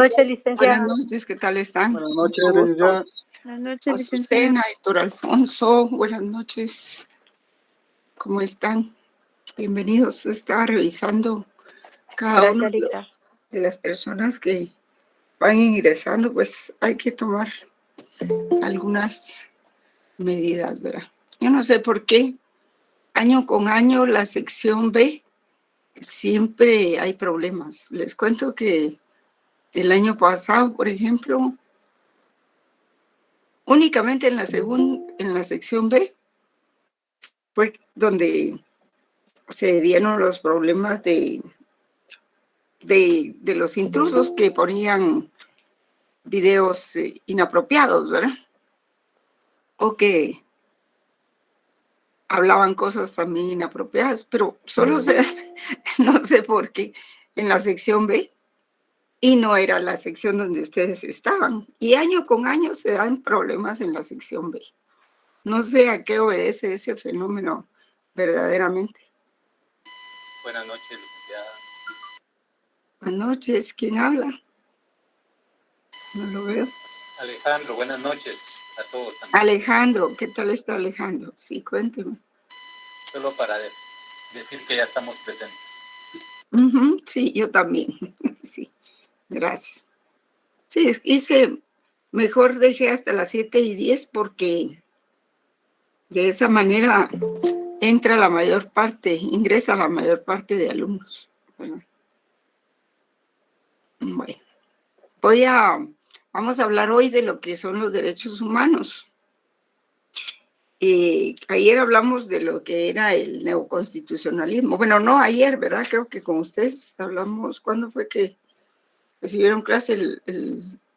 Noches, Buenas licenciada. noches, ¿qué tal están? Buenas noches, licenciada. Buenas noches, licenciada. Azucena, Héctor Alfonso, buenas noches. ¿Cómo están? Bienvenidos. Estaba revisando cada Gracias, una Lita. de las personas que van ingresando, pues hay que tomar algunas medidas, ¿verdad? Yo no sé por qué año con año la sección B siempre hay problemas. Les cuento que el año pasado, por ejemplo, únicamente en la sección B fue donde se dieron los problemas de los intrusos que ponían videos inapropiados, ¿verdad? O que hablaban cosas también inapropiadas, pero solo se, no sé por qué, en la sección B, y no era la sección donde ustedes estaban. Y año con año se dan problemas en la sección B. No sé a qué obedece ese fenómeno verdaderamente. Buenas noches, licenciada. Buenas noches, ¿quién habla? No lo veo. Alejandro, buenas noches a todos también. Alejandro, ¿qué tal está Alejandro? Sí, cuénteme. Solo para decir que ya estamos presentes. Sí, yo también. Sí, gracias. Sí, mejor dejé hasta las 7:10 porque de esa manera ingresa la mayor parte de alumnos. Bueno, vamos a hablar hoy de lo que son los derechos humanos. Ayer hablamos de lo que era el neoconstitucionalismo. Bueno, no ayer, ¿verdad? Creo que con ustedes hablamos, ¿cuándo fue que recibieron clase?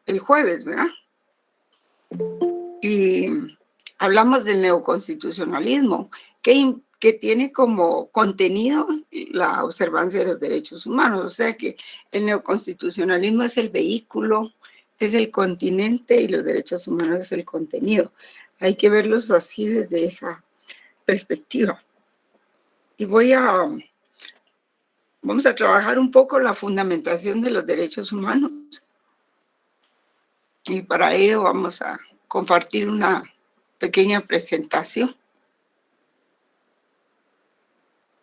El jueves, ¿verdad? Y hablamos del neoconstitucionalismo, que tiene como contenido la observancia de los derechos humanos. O sea que el neoconstitucionalismo es el vehículo, es el continente y los derechos humanos es el contenido. Hay que verlos así desde esa perspectiva. Y vamos a trabajar un poco la fundamentación de los derechos humanos. Y para ello vamos a compartir una pequeña presentación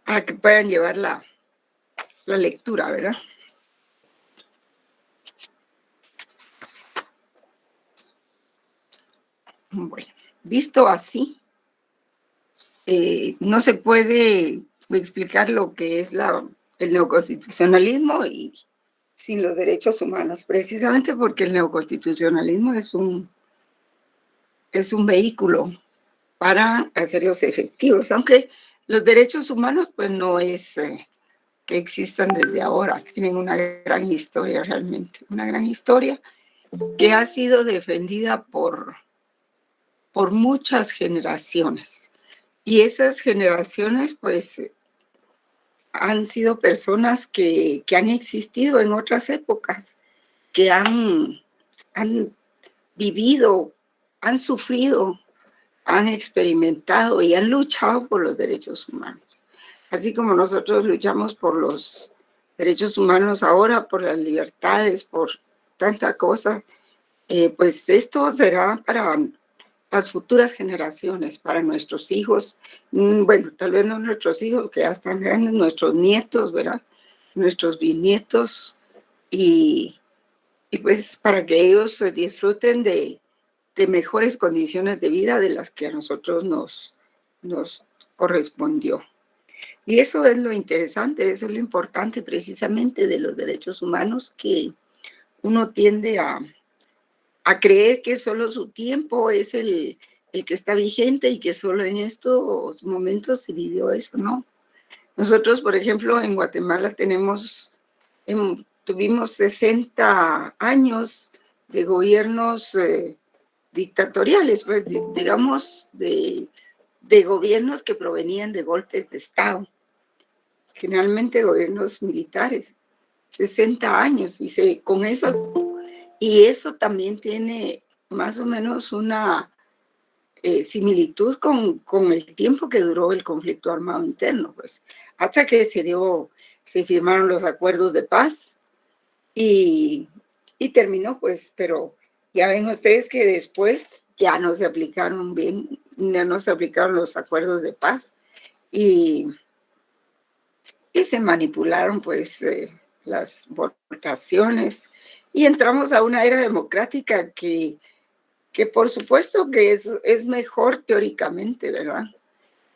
para que puedan llevar la lectura, ¿verdad? Bueno, visto así, no se puede explicar lo que es el neoconstitucionalismo y sin los derechos humanos, precisamente porque el neoconstitucionalismo es un vehículo para hacerlos efectivos, aunque los derechos humanos pues no es que existan desde ahora, tienen una gran historia realmente, una gran historia que ha sido defendida por muchas generaciones. Y esas generaciones pues han sido personas que han existido en otras épocas, que han vivido, han sufrido, han experimentado y han luchado por los derechos humanos. Así como nosotros luchamos por los derechos humanos ahora, por las libertades, por tanta cosa, pues esto será para las futuras generaciones, para nuestros hijos, bueno, tal vez no nuestros hijos, que ya están grandes, nuestros nietos, ¿verdad? Nuestros bisnietos, y pues para que ellos disfruten de mejores condiciones de vida de las que a nosotros nos correspondió. Y eso es lo interesante, eso es lo importante precisamente de los derechos humanos, que uno tiende a creer que solo su tiempo es el que está vigente y que solo en estos momentos se vivió eso, ¿no? Nosotros, por ejemplo, en Guatemala tuvimos 60 años de gobiernos dictatoriales, pues digamos, de gobiernos que provenían de golpes de Estado, generalmente gobiernos militares, 60 años, con eso, y eso también tiene más o menos una similitud con el tiempo que duró el conflicto armado interno, pues, hasta que se firmaron los acuerdos de paz y y terminó, pues, pero ya ven ustedes que después ya no se aplicaron bien, ya no se aplicaron los acuerdos de paz y se manipularon, pues, las votaciones y entramos a una era democrática que por supuesto que es mejor teóricamente, ¿verdad?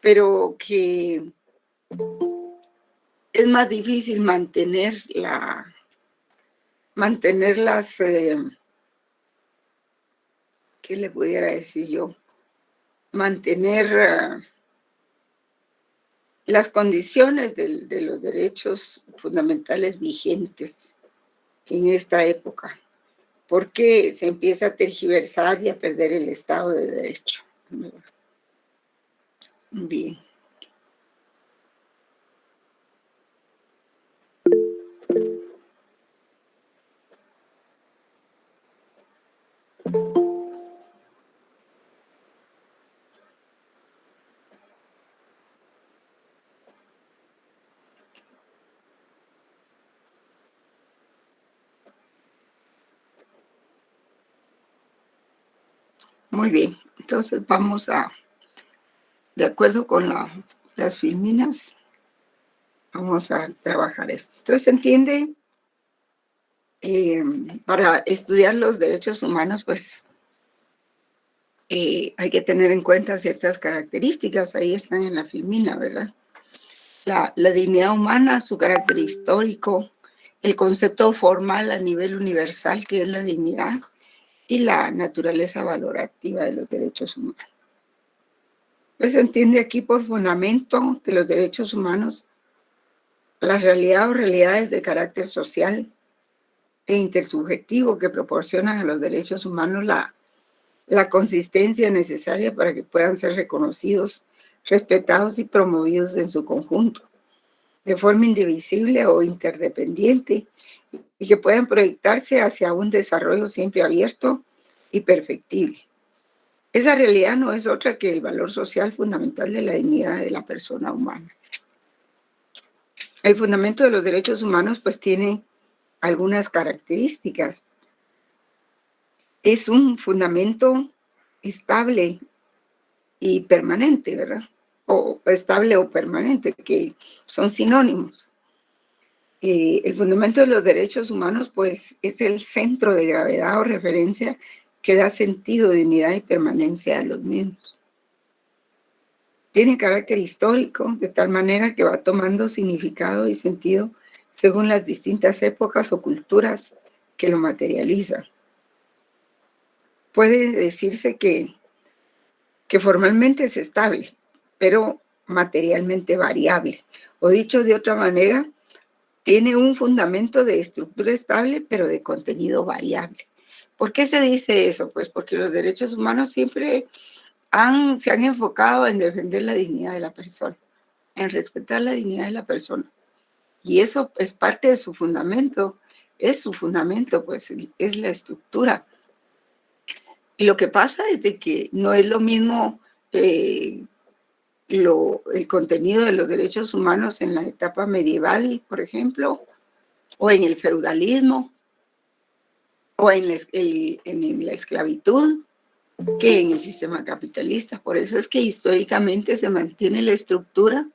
Pero que es más difícil mantener las, ¿qué le pudiera decir yo? Mantener las condiciones de los derechos fundamentales vigentes en esta época, porque se empieza a tergiversar y a perder el Estado de Derecho. Bien. Muy bien, entonces vamos de acuerdo con las filminas, vamos a trabajar esto. Entonces, ¿se entiende? Para estudiar los derechos humanos, pues hay que tener en cuenta ciertas características, ahí están en la filmina, ¿verdad? La dignidad humana, su carácter histórico, el concepto formal a nivel universal, que es la dignidad, y la naturaleza valorativa de los derechos humanos. Pues se entiende aquí por fundamento de los derechos humanos la realidad o realidades de carácter social e intersubjetivo que proporcionan a los derechos humanos la consistencia necesaria para que puedan ser reconocidos, respetados y promovidos en su conjunto, de forma indivisible o interdependiente, y que puedan proyectarse hacia un desarrollo siempre abierto y perfectible. Esa realidad no es otra que el valor social fundamental de la dignidad de la persona humana. El fundamento de los derechos humanos pues tiene algunas características. Es un fundamento estable y permanente, ¿verdad? O estable o permanente, que son sinónimos. El fundamento de los derechos humanos pues es el centro de gravedad o referencia que da sentido, dignidad y permanencia a los mismos. Tiene carácter histórico, de tal manera que va tomando significado y sentido según las distintas épocas o culturas que lo materializan. Puede decirse que formalmente es estable, pero materialmente variable. O dicho de otra manera, tiene un fundamento de estructura estable, pero de contenido variable. ¿Por qué se dice eso? Pues porque los derechos humanos siempre se han enfocado en defender la dignidad de la persona, en respetar la dignidad de la persona. Y eso es parte de su fundamento, pues es la estructura. Y lo que pasa es de que no es lo mismo el contenido de los derechos humanos en la etapa medieval, por ejemplo, o en el feudalismo, o en la esclavitud, que en el sistema capitalista. Por eso es que históricamente se mantiene la estructura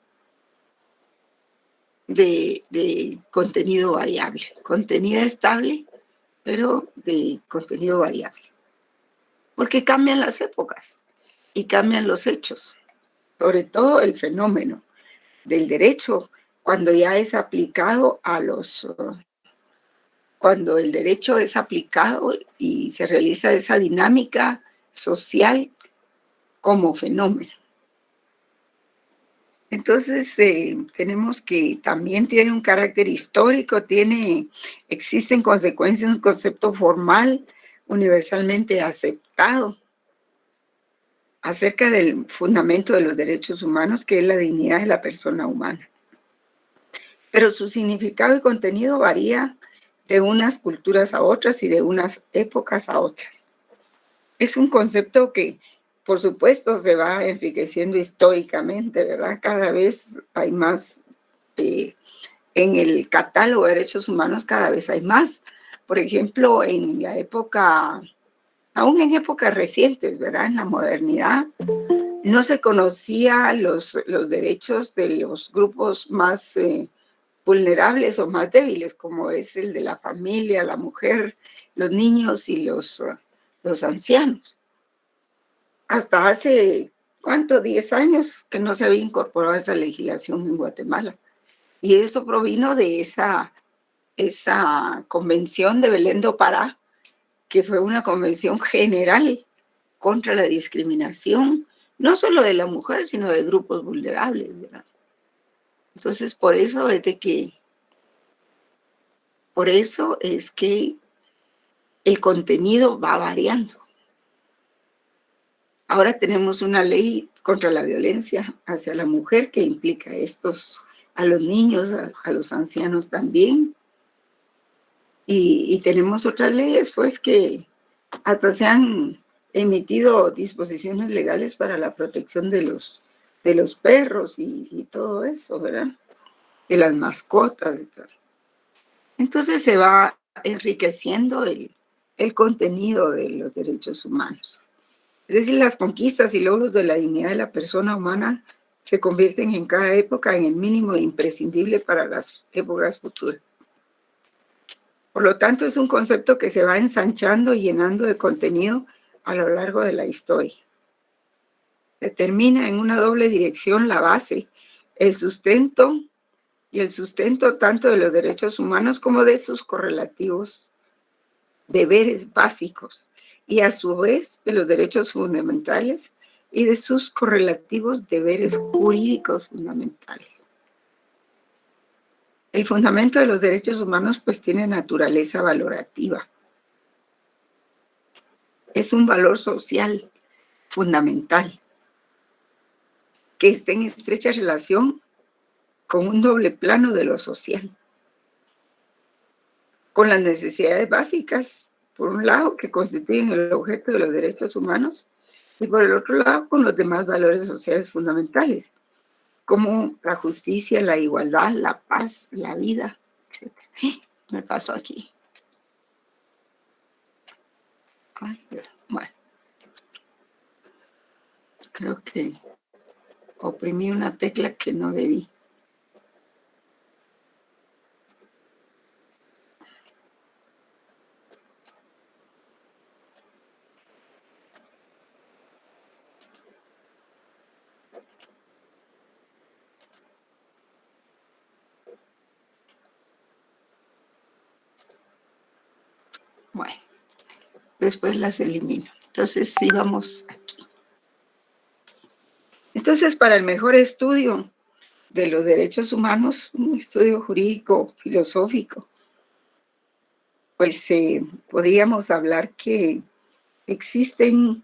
de contenido variable, contenido estable, pero de contenido variable. Porque cambian las épocas y cambian los hechos, sobre todo el fenómeno del derecho, cuando ya es aplicado cuando el derecho es aplicado y se realiza esa dinámica social como fenómeno. Entonces, tenemos que también tiene un carácter histórico, existe en consecuencia un concepto formal universalmente aceptado acerca del fundamento de los derechos humanos, que es la dignidad de la persona humana. Pero su significado y contenido varía de unas culturas a otras y de unas épocas a otras. Es un concepto que, por supuesto, se va enriqueciendo históricamente, ¿verdad? Cada vez hay más, en el catálogo de derechos humanos, cada vez hay más, Por ejemplo, en la época, aún en épocas recientes, ¿verdad? En la modernidad, no se conocía los derechos de los grupos más vulnerables o más débiles, como es el de la familia, la mujer, los niños y los ancianos. Hasta hace, ¿cuánto? 10 años que no se había incorporado esa legislación en Guatemala. Y eso provino de esa convención de Belén do Pará, que fue una convención general contra la discriminación, no solo de la mujer, sino de grupos vulnerables, ¿verdad? Entonces, por eso es que el contenido va variando. Ahora tenemos una ley contra la violencia hacia la mujer que implica a los niños, a los ancianos también. Y tenemos otras leyes, pues, que hasta se han emitido disposiciones legales para la protección de los perros y todo eso, ¿verdad? De las mascotas y todo. Entonces se va enriqueciendo el contenido de los derechos humanos. Es decir, las conquistas y logros de la dignidad de la persona humana se convierten en cada época en el mínimo imprescindible para las épocas futuras. Por lo tanto, es un concepto que se va ensanchando y llenando de contenido a lo largo de la historia. Determina en una doble dirección la base, el sustento tanto de los derechos humanos como de sus correlativos deberes básicos y a su vez de los derechos fundamentales y de sus correlativos deberes jurídicos fundamentales. El fundamento de los derechos humanos pues tiene naturaleza valorativa. Es un valor social fundamental que está en estrecha relación con un doble plano de lo social. Con las necesidades básicas, por un lado, que constituyen el objeto de los derechos humanos, y por el otro lado, con los demás valores sociales fundamentales, como la justicia, la igualdad, la paz, la vida, etc. Me pasó aquí. Ay, bueno, creo que oprimí una tecla que no debí. Bueno, después las elimino. Entonces, sí, vamos aquí. Entonces, para el mejor estudio de los derechos humanos, un estudio jurídico, filosófico, pues podríamos hablar que existen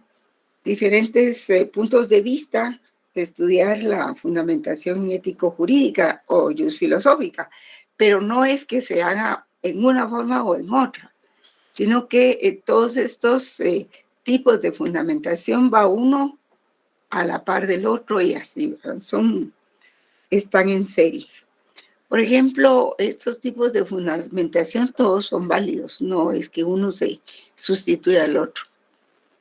diferentes puntos de vista de estudiar la fundamentación ético-jurídica o filosófica, pero no es que se haga en una forma o en otra, sino que todos estos tipos de fundamentación va uno a la par del otro y así, están en serie. Por ejemplo, estos tipos de fundamentación todos son válidos, no es que uno se sustituya al otro.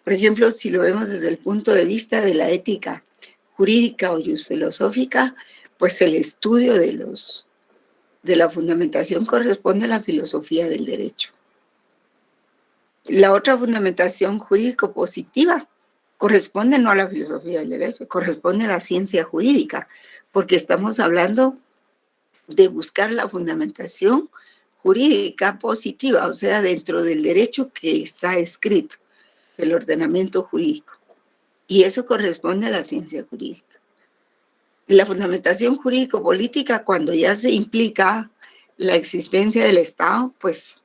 Por ejemplo, si lo vemos desde el punto de vista de la ética jurídica o filosófica, pues el estudio de la fundamentación corresponde a la filosofía del derecho. La otra fundamentación jurídico-positiva corresponde no a la filosofía del derecho, corresponde a la ciencia jurídica, porque estamos hablando de buscar la fundamentación jurídica positiva, o sea, dentro del derecho que está escrito, del ordenamiento jurídico. Y eso corresponde a la ciencia jurídica. La fundamentación jurídico-política, cuando ya se implica la existencia del Estado, pues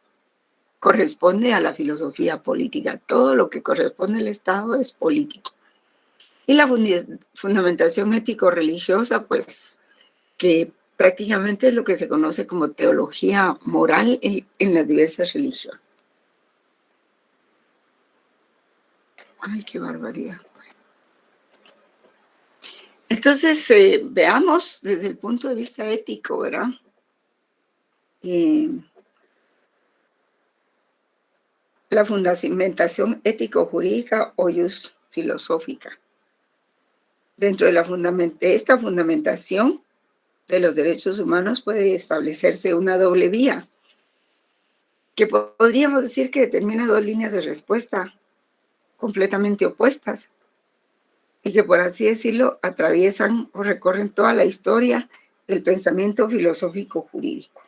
corresponde a la filosofía política. Todo lo que corresponde al Estado es político. Y la fundamentación ético-religiosa, pues, que prácticamente es lo que se conoce como teología moral en las diversas religiones. Ay, qué barbaridad. Entonces, veamos desde el punto de vista ético, ¿verdad? la fundamentación ético-jurídica o jus filosófica. Dentro de esta fundamentación de los derechos humanos puede establecerse una doble vía, que podríamos decir que determina dos líneas de respuesta completamente opuestas y que, por así decirlo, atraviesan o recorren toda la historia del pensamiento filosófico jurídico.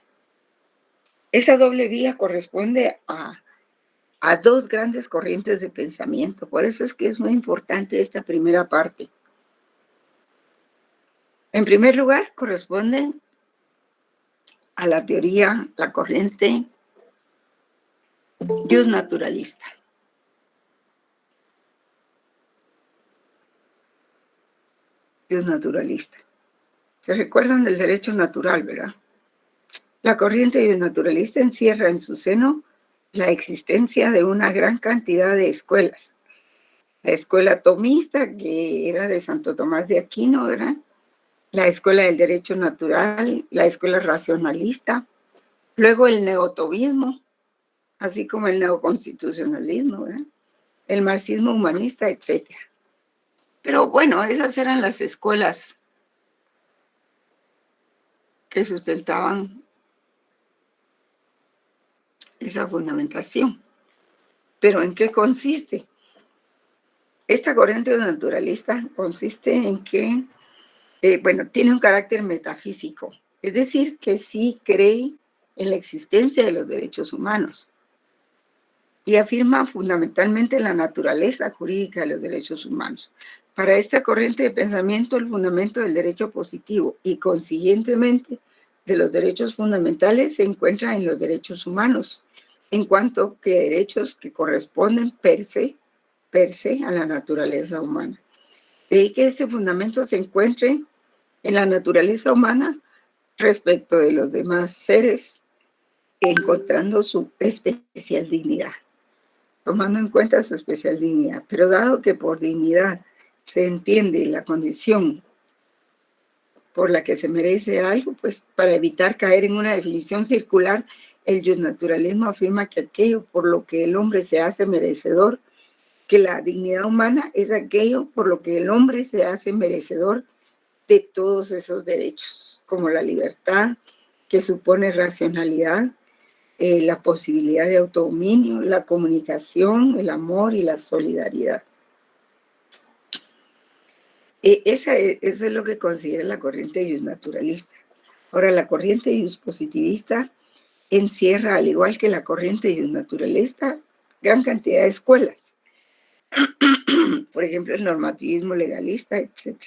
Esa doble vía corresponde a dos grandes corrientes de pensamiento. Por eso es que es muy importante esta primera parte. En primer lugar, corresponde a la teoría, la corriente jus naturalista. Jus naturalista. Se recuerdan del derecho natural, ¿verdad? La corriente jus naturalista encierra en su seno la existencia de una gran cantidad de escuelas. La escuela tomista, que era de Santo Tomás de Aquino, ¿verdad? La escuela del derecho natural, la escuela racionalista, luego el neotomismo, así como el neoconstitucionalismo, ¿verdad? El marxismo humanista, etc. Pero bueno, esas eran las escuelas que sustentaban esa fundamentación. ¿Pero en qué consiste? Esta corriente naturalista consiste en que, tiene un carácter metafísico, es decir, que sí cree en la existencia de los derechos humanos y afirma fundamentalmente la naturaleza jurídica de los derechos humanos. Para esta corriente de pensamiento, el fundamento del derecho positivo y, consiguientemente, de los derechos fundamentales se encuentra en los derechos humanos, en cuanto que derechos que corresponden per se a la naturaleza humana. De ahí que ese fundamento se encuentre en la naturaleza humana respecto de los demás seres, encontrando su especial dignidad, tomando en cuenta su especial dignidad. Pero dado que por dignidad se entiende la condición por la que se merece algo, pues para evitar caer en una definición circular, el justnaturalismo afirma que aquello por lo que el hombre se hace merecedor, que la dignidad humana es aquello por lo que el hombre se hace merecedor de todos esos derechos, como la libertad, que supone racionalidad, la posibilidad de autodominio, la comunicación, el amor y la solidaridad. Eso es lo que considera la corriente justnaturalista. Ahora, la corriente justpositivista encierra, al igual que la corriente justnaturalista, gran cantidad de escuelas. Por ejemplo, el normativismo legalista, etc.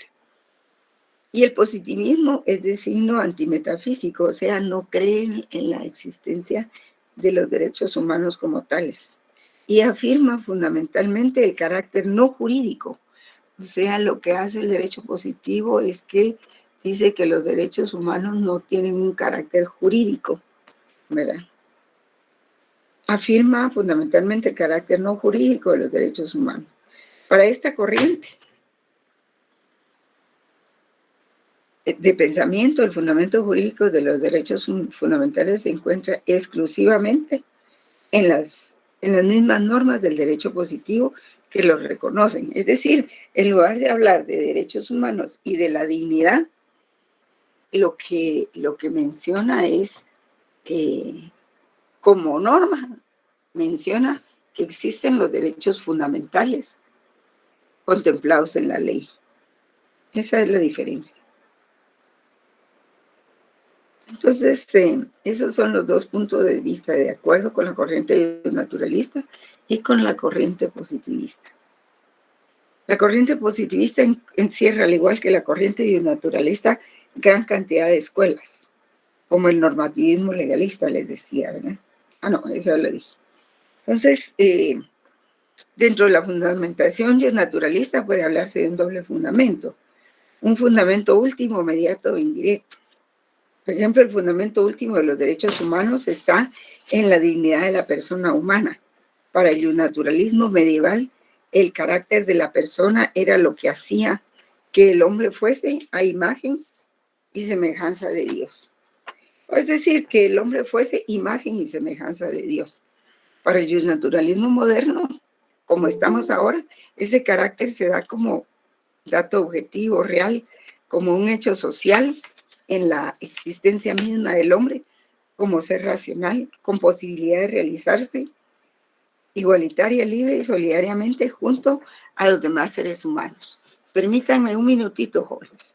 Y el positivismo es de signo antimetafísico, o sea, no creen en la existencia de los derechos humanos como tales. Y afirma fundamentalmente el carácter no jurídico. O sea, lo que hace el derecho positivo es que dice que los derechos humanos no tienen un carácter jurídico, ¿verdad? Afirma fundamentalmente el carácter no jurídico de los derechos humanos. Para esta corriente de pensamiento, el fundamento jurídico de los derechos fundamentales se encuentra exclusivamente en las mismas normas del derecho positivo que los reconocen. Es decir, en lugar de hablar de derechos humanos y de la dignidad, lo que menciona es, como norma, menciona que existen los derechos fundamentales contemplados en la ley. Esa es la diferencia. Entonces, esos son los dos puntos de vista, de acuerdo con la corriente naturalista y con la corriente positivista. La corriente positivista encierra, al igual que la corriente naturalista, gran cantidad de escuelas, como el normativismo legalista, les decía, ¿verdad? Eso ya lo dije. Entonces, dentro de la fundamentación naturalista puede hablarse de un doble fundamento, un fundamento último, mediato e indirecto. Por ejemplo, el fundamento último de los derechos humanos está en la dignidad de la persona humana. Para el naturalismo medieval, el carácter de la persona era lo que hacía que el hombre fuese a imagen y semejanza de Dios. Es decir, que el hombre fuese imagen y semejanza de Dios. Para el naturalismo moderno, como estamos ahora, ese carácter se da como dato objetivo, real, como un hecho social en la existencia misma del hombre, como ser racional, con posibilidad de realizarse igualitaria, libre y solidariamente junto a los demás seres humanos. Permítanme un minutito, jóvenes.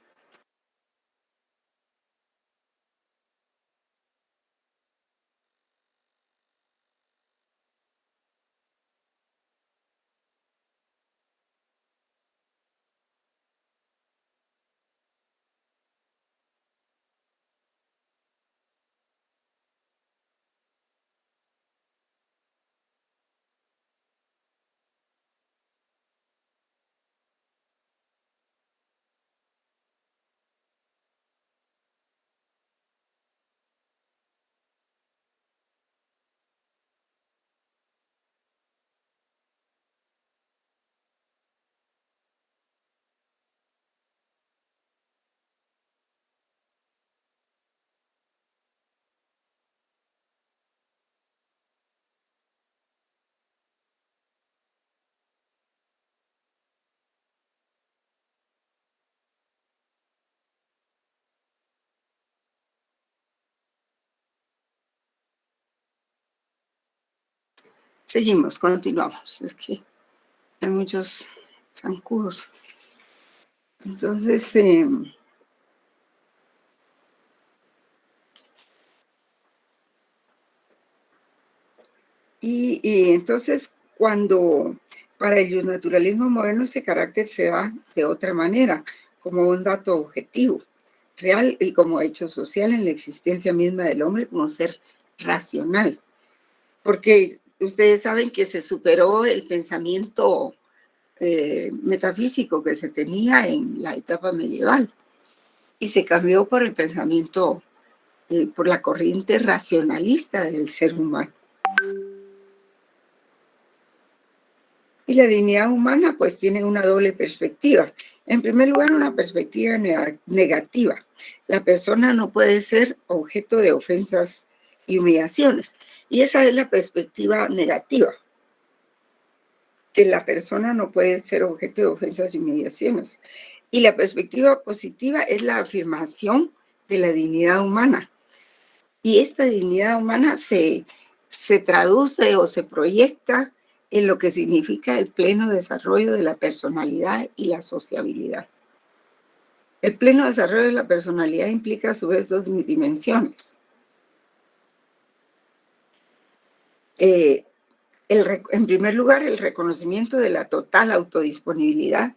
Seguimos, continuamos. Es que hay muchos zancudos. Entonces, y entonces cuando para el naturalismo moderno ese carácter se da de otra manera, como un dato objetivo, real y como hecho social en la existencia misma del hombre como ser racional. Porque ustedes saben que se superó el pensamiento metafísico que se tenía en la etapa medieval y se cambió por el pensamiento, por la corriente racionalista del ser humano. Y la dignidad humana pues tiene una doble perspectiva. En primer lugar, una perspectiva negativa. La persona no puede ser objeto de ofensas y humillaciones. Y esa es la perspectiva negativa, que la persona no puede ser objeto de ofensas y humillaciones. Y la perspectiva positiva es la afirmación de la dignidad humana. Y esta dignidad humana se traduce o se proyecta en lo que significa el pleno desarrollo de la personalidad y la sociabilidad. El pleno desarrollo de la personalidad implica a su vez dos dimensiones. En primer lugar, el reconocimiento de la total autodisponibilidad,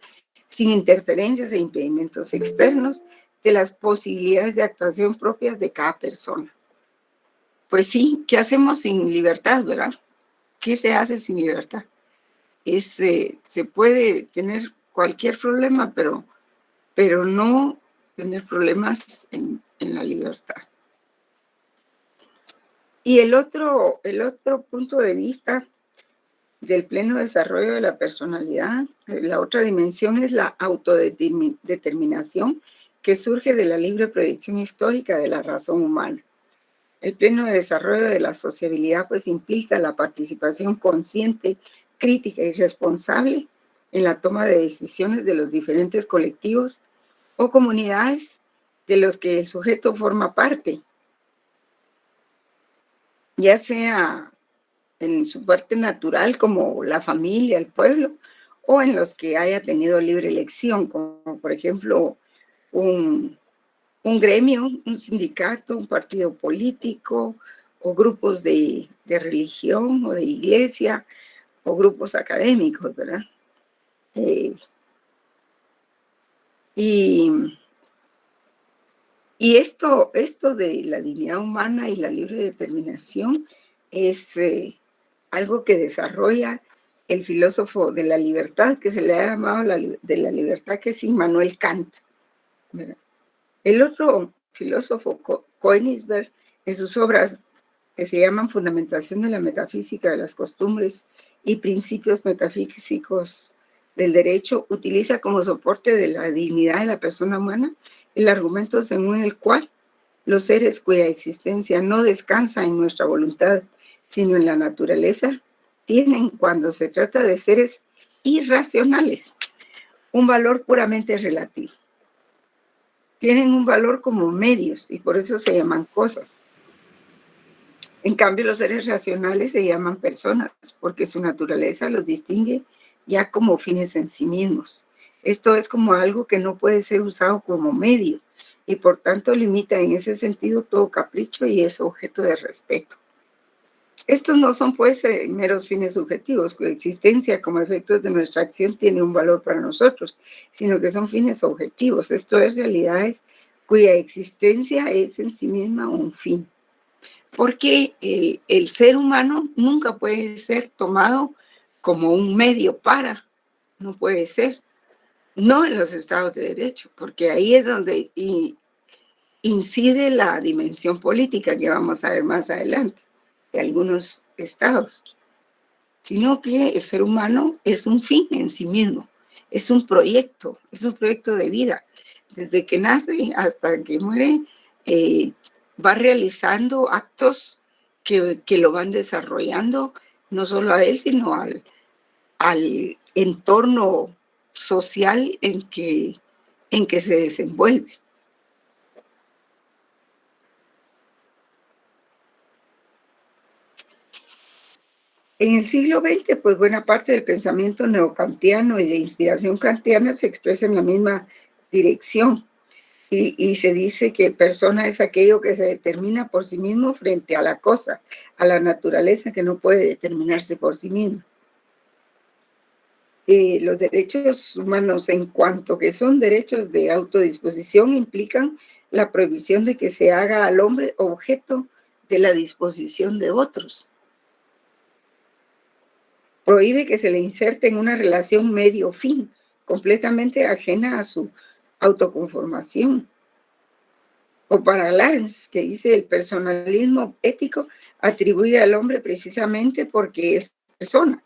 sin interferencias e impedimentos externos, de las posibilidades de actuación propias de cada persona. Pues sí, ¿qué hacemos sin libertad, verdad? ¿Qué se hace sin libertad? Se puede tener cualquier problema, pero no tener problemas en la libertad. Y el otro punto de vista del pleno desarrollo de la personalidad, la otra dimensión es la autodeterminación que surge de la libre proyección histórica de la razón humana. El pleno desarrollo de la sociabilidad pues implica la participación consciente, crítica y responsable en la toma de decisiones de los diferentes colectivos o comunidades de los que el sujeto forma parte, ya sea en su parte natural como la familia, el pueblo, o en los que haya tenido libre elección, como por ejemplo un gremio, un sindicato, un partido político, o grupos de religión o de iglesia, o grupos académicos, ¿verdad? Y esto de la dignidad humana y la libre determinación es algo que desarrolla el filósofo de la libertad, que se le ha llamado de la libertad, que es Immanuel Kant, ¿verdad? El otro filósofo, Königsberg, en sus obras que se llaman Fundamentación de la Metafísica de las Costumbres y Principios Metafísicos del Derecho, utiliza como soporte de la dignidad de la persona humana el argumento según el cual los seres cuya existencia no descansa en nuestra voluntad, sino en la naturaleza, tienen, cuando se trata de seres irracionales, un valor puramente relativo. Tienen un valor como medios y por eso se llaman cosas. En cambio, los seres racionales se llaman personas porque su naturaleza los distingue ya como fines en sí mismos. Esto es como algo que no puede ser usado como medio y por tanto limita en ese sentido todo capricho y es objeto de respeto. Estos no son pues meros fines subjetivos, cuya existencia como efectos de nuestra acción tiene un valor para nosotros, sino que son fines objetivos, esto es realidades cuya existencia es en sí misma un fin. Porque el ser humano nunca puede ser tomado como un medio para, no puede ser, no en los estados de derecho, porque ahí es donde incide la dimensión política que vamos a ver más adelante de algunos estados, sino que el ser humano es un fin en sí mismo, es un proyecto de vida. Desde que nace hasta que muere, va realizando actos que lo van desarrollando, no solo a él, sino al entorno social en que se desenvuelve. En el siglo XX, pues buena parte del pensamiento neokantiano y de inspiración kantiana se expresa en la misma dirección y se dice que persona es aquello que se determina por sí mismo frente a la cosa, a la naturaleza que no puede determinarse por sí misma. Los derechos humanos, en cuanto que son derechos de autodisposición, implican la prohibición de que se haga al hombre objeto de la disposición de otros. Prohíbe que se le inserte en una relación medio-fin, completamente ajena a su autoconformación. O para Lawrence, que dice el personalismo ético atribuye al hombre precisamente porque es persona,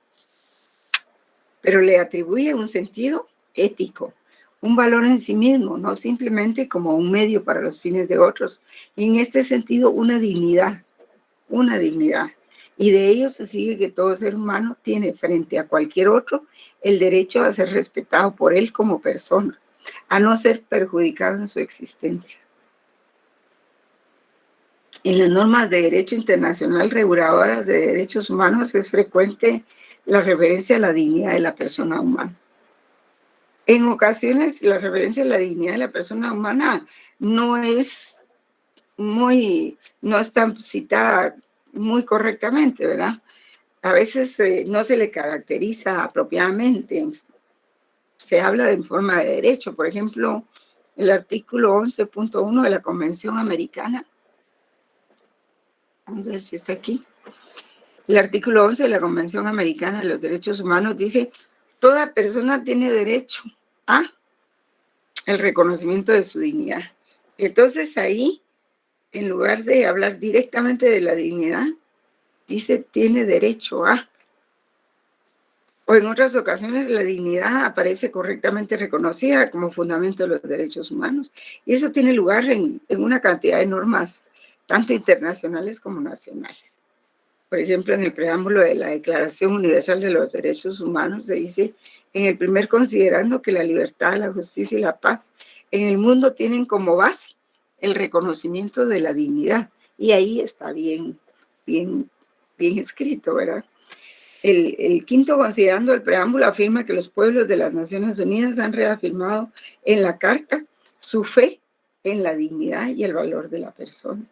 pero le atribuye un sentido ético, un valor en sí mismo, no simplemente como un medio para los fines de otros, y en este sentido una dignidad. Y de ello se sigue que todo ser humano tiene frente a cualquier otro el derecho a ser respetado por él como persona, a no ser perjudicado en su existencia. En las normas de derecho internacional reguladoras de derechos humanos es frecuente la referencia a la dignidad de la persona humana. En ocasiones la referencia a la dignidad de la persona humana no está citada muy correctamente, ¿verdad? A veces no se le caracteriza apropiadamente, se habla en forma de derecho. Por ejemplo, el artículo 11.1 de la Convención Americana, vamos a ver si está aquí, el artículo 11 de la Convención Americana de los Derechos Humanos dice: toda persona tiene derecho a el reconocimiento de su dignidad. Entonces ahí, en lugar de hablar directamente de la dignidad, dice tiene derecho a. O en otras ocasiones la dignidad aparece correctamente reconocida como fundamento de los derechos humanos. Y eso tiene lugar en una cantidad de normas, tanto internacionales como nacionales. Por ejemplo, en el preámbulo de la Declaración Universal de los Derechos Humanos se dice en el primer considerando que la libertad, la justicia y la paz en el mundo tienen como base el reconocimiento de la dignidad. Y ahí está bien escrito, ¿verdad? El quinto considerando el preámbulo afirma que los pueblos de las Naciones Unidas han reafirmado en la Carta su fe en la dignidad y el valor de la persona.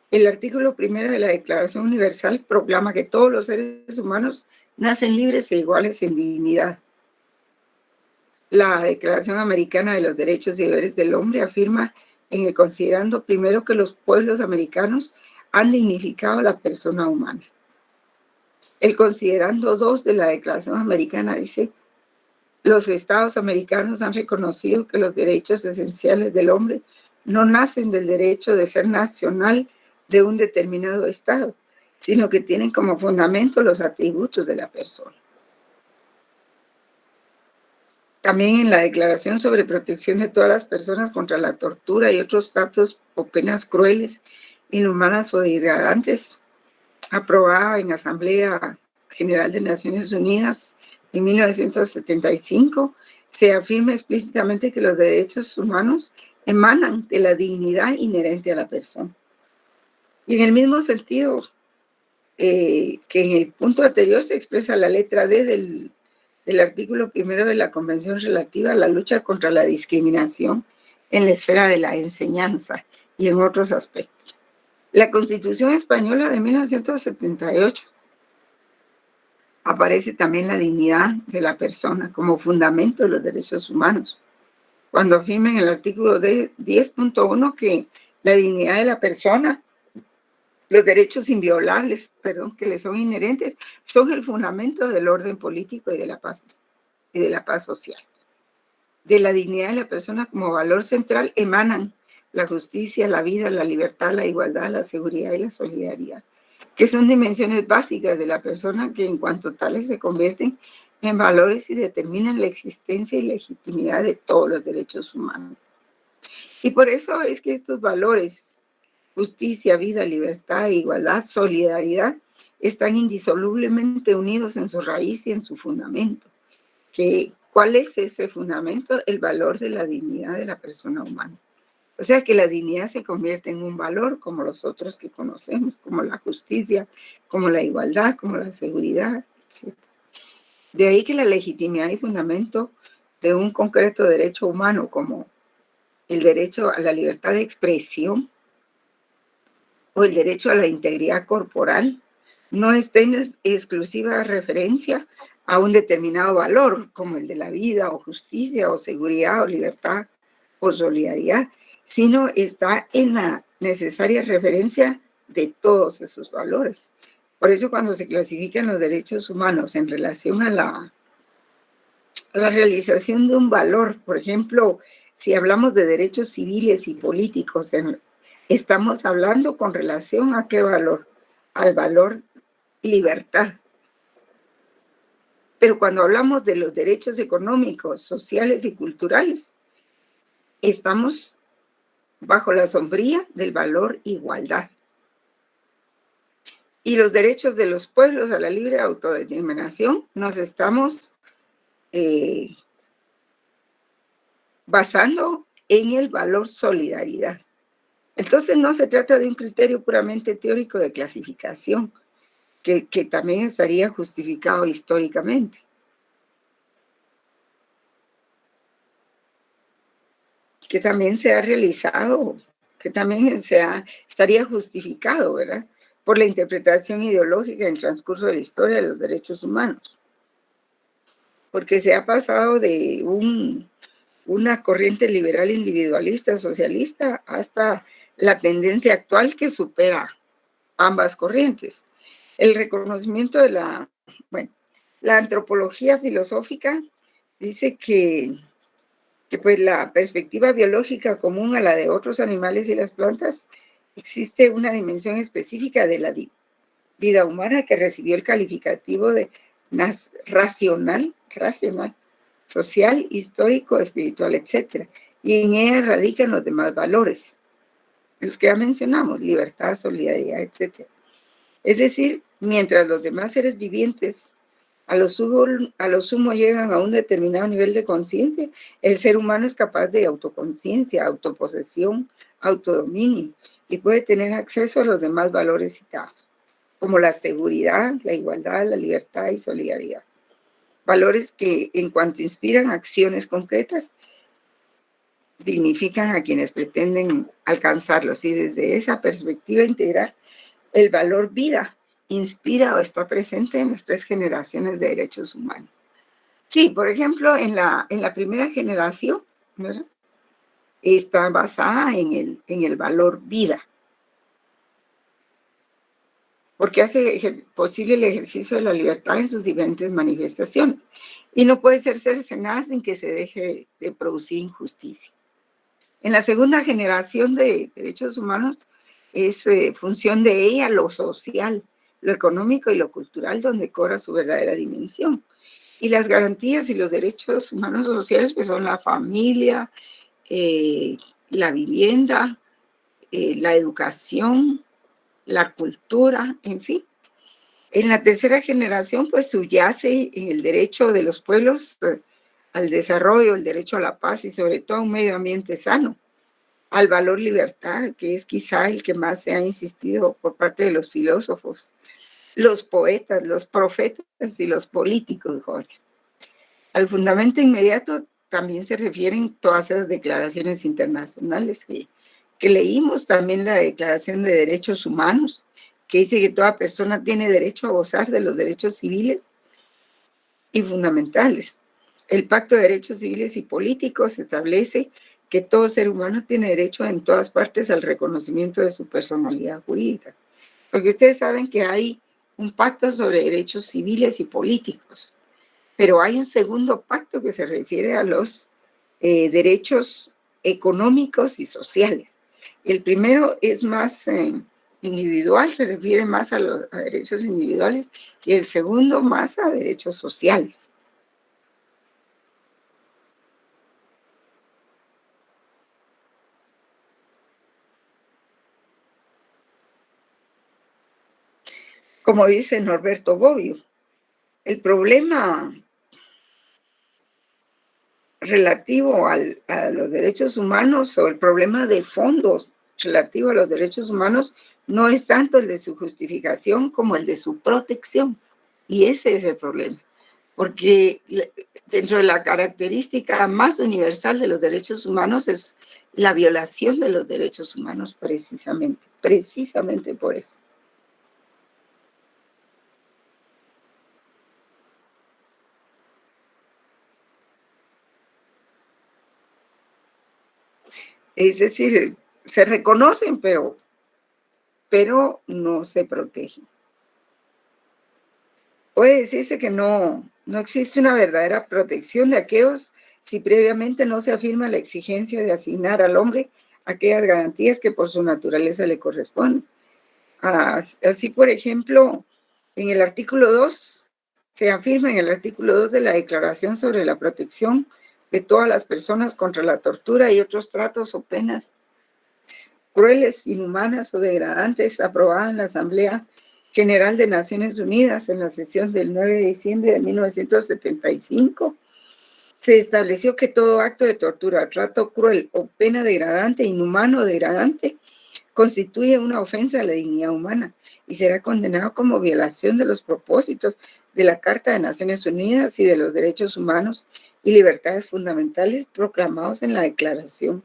El artículo primero de la Declaración Universal proclama que todos los seres humanos nacen libres e iguales en dignidad. La Declaración Americana de los Derechos y Deberes del Hombre afirma en el considerando primero que los pueblos americanos han dignificado a la persona humana. El considerando 2 de la Declaración Americana dice: los estados americanos han reconocido que los derechos esenciales del hombre no nacen del derecho de ser nacional de un determinado estado, sino que tienen como fundamento los atributos de la persona. También en la Declaración sobre Protección de todas las personas contra la tortura y otros tratos o penas crueles, inhumanas o degradantes, aprobada en Asamblea General de Naciones Unidas en 1975, se afirma explícitamente que los derechos humanos emanan de la dignidad inherente a la persona. Y en el mismo sentido que en el punto anterior se expresa la letra D del artículo 1 de la Convención relativa a la lucha contra la discriminación en la esfera de la enseñanza y en otros aspectos. La Constitución Española de 1978 aparece también la dignidad de la persona como fundamento de los derechos humanos, cuando afirma en el artículo 10.1 que la dignidad de la persona, los derechos inviolables, que le son inherentes, son el fundamento del orden político y de la paz social. De la dignidad de la persona como valor central emanan la justicia, la vida, la libertad, la igualdad, la seguridad y la solidaridad, que son dimensiones básicas de la persona que en cuanto tales se convierten en valores y determinan la existencia y legitimidad de todos los derechos humanos. Y por eso es que estos valores, justicia, vida, libertad, igualdad, solidaridad, están indisolublemente unidos en su raíz y en su fundamento. ¿Cuál es ese fundamento? El valor de la dignidad de la persona humana. O sea que la dignidad se convierte en un valor como los otros que conocemos, como la justicia, como la igualdad, como la seguridad, etc. De ahí que la legitimidad y fundamento de un concreto derecho humano como el derecho a la libertad de expresión o el derecho a la integridad corporal no esté en exclusiva referencia a un determinado valor como el de la vida o justicia o seguridad o libertad o solidaridad, sino está en la necesaria referencia de todos esos valores. Por eso cuando se clasifican los derechos humanos en relación a la realización de un valor, por ejemplo, si hablamos de derechos civiles y políticos, estamos hablando con relación a qué valor, al valor libertad. Pero cuando hablamos de los derechos económicos, sociales y culturales, estamos bajo la sombría del valor igualdad. Y los derechos de los pueblos a la libre autodeterminación nos estamos basando en el valor solidaridad. Entonces no se trata de un criterio puramente teórico de clasificación, que también estaría justificado históricamente. Que también se ha realizado, que también estaría justificado, ¿verdad?, por la interpretación ideológica en el transcurso de la historia de los derechos humanos. Porque se ha pasado de una corriente liberal individualista, socialista, hasta la tendencia actual que supera ambas corrientes. El reconocimiento de la antropología filosófica dice que pues la perspectiva biológica común a la de otros animales y las plantas, existe una dimensión específica de la vida humana que recibió el calificativo de racional, social, histórico, espiritual, etc. Y en ella radican los demás valores, los que ya mencionamos, libertad, solidaridad, etc. Es decir, mientras los demás seres vivientes a lo sumo llegan a un determinado nivel de conciencia, el ser humano es capaz de autoconciencia, autoposesión, autodominio, y puede tener acceso a los demás valores citados, como la seguridad, la igualdad, la libertad y solidaridad. Valores que, en cuanto inspiran acciones concretas, dignifican a quienes pretenden alcanzarlos. Y desde esa perspectiva integral, el valor vida inspira o está presente en las 3 generaciones de derechos humanos. Sí, por ejemplo, en la primera generación, ¿verdad?, está basada en el valor vida, porque hace posible el ejercicio de la libertad en sus diferentes manifestaciones, y no puede ser cercenada sin que se deje de producir injusticia. En la segunda generación de derechos humanos es función de ella lo social, lo económico y lo cultural, donde cobra su verdadera dimensión. Y las garantías y los derechos humanos o sociales pues son la familia, la vivienda, la educación, la cultura, en fin, En la tercera generación, pues subyace en el derecho de los pueblos al desarrollo, el derecho a la paz y sobre todo a un medio ambiente sano, al valor libertad, que es quizá el que más se ha insistido por parte de los filósofos, los poetas, los profetas y los políticos, Jorge. Al fundamento inmediato también se refieren todas esas declaraciones internacionales que leímos, también la Declaración de Derechos Humanos, que dice que toda persona tiene derecho a gozar de los derechos civiles y fundamentales. El Pacto de Derechos Civiles y Políticos establece que todo ser humano tiene derecho en todas partes al reconocimiento de su personalidad jurídica. Porque ustedes saben que hay un pacto sobre derechos civiles y políticos, pero hay un segundo pacto que se refiere a los derechos económicos y sociales. El primero es más individual, se refiere más a los derechos individuales, y el segundo más a derechos sociales. Como dice Norberto Bobbio, el problema relativo a los derechos humanos o el problema de fondo relativo a los derechos humanos no es tanto el de su justificación como el de su protección. Y ese es el problema, porque dentro de la característica más universal de los derechos humanos es la violación de los derechos humanos precisamente por eso. Es decir, se reconocen, pero no se protegen. Puede decirse que no existe una verdadera protección de aquellos si previamente no se afirma la exigencia de asignar al hombre aquellas garantías que por su naturaleza le corresponden. Así, por ejemplo, en el artículo 2, se afirma en el artículo 2 de la Declaración sobre la protección de todas las personas contra la tortura y otros tratos o penas crueles, inhumanas o degradantes, aprobada en la Asamblea General de Naciones Unidas en la sesión del 9 de diciembre de 1975, se estableció que todo acto de tortura, trato cruel o pena degradante, inhumano o degradante, constituye una ofensa a la dignidad humana y será condenado como violación de los propósitos de la Carta de Naciones Unidas y de los derechos humanos y libertades fundamentales proclamados en la Declaración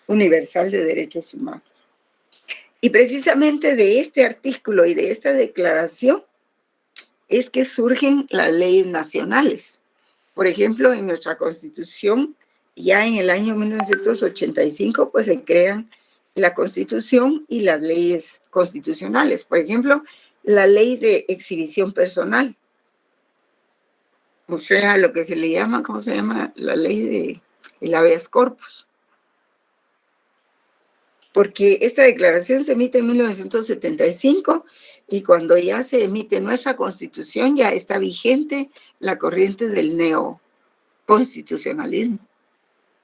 Universal de Derechos Humanos. Y precisamente de este artículo y de esta declaración es que surgen las leyes nacionales. Por ejemplo, en nuestra Constitución, ya en el año 1985, pues se crean la Constitución y las leyes constitucionales. Por ejemplo, la ley de exhibición personal, o sea, lo que se le llama, ¿cómo se llama? La ley de el habeas corpus. Porque esta declaración se emite en 1975 y cuando ya se emite nuestra Constitución ya está vigente la corriente del neoconstitucionalismo.